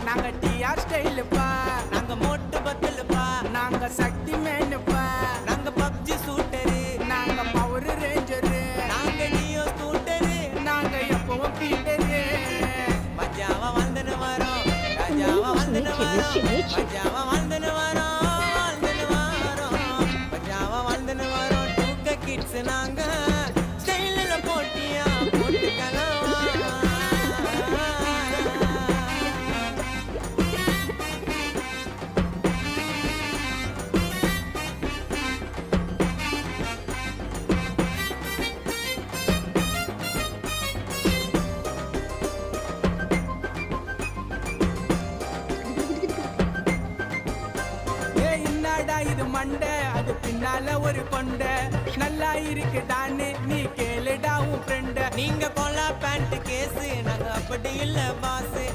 நாங்க டிஆர் ஸ்டைலுப்பா, நாங்க மோட்டு பத்தலுப்பா, நாங்க சக்தி மேனுப்பா, நாங்க பப்ஜி சூட்டரு, நாங்க பவர் ரேஞ்சரு, நாங்க நியோ ஸ்கூட்டரு. நாங்க எப்பவும் பீட்டரு. மஜாவா வாழ்ந்துன்னு வரோம், ராஜாவா வாழ்ந்துன்னு வரோம், மஜாவா வாழ்ந்துன்னு வரோம், வாழ்ந்துன்னு வரோம், மஜாவா வாழ்ந்துன்னு வரோம். டூக்க கிட்ஸ் நாங்க ஸ்டைலில் போட்டியா போட்டுக்கலாம். ஏய் என்னடா இது மண்டை, அது பின்னால ஒரு கொண்டை, நல்லா இருக்குதான்னு நீ கேளுடா உன் ஃப்ரெண்ட. நீங்க கொலா பேண்ட் கேஸ், நாங்க அப்படி இல்ல பாஸ்.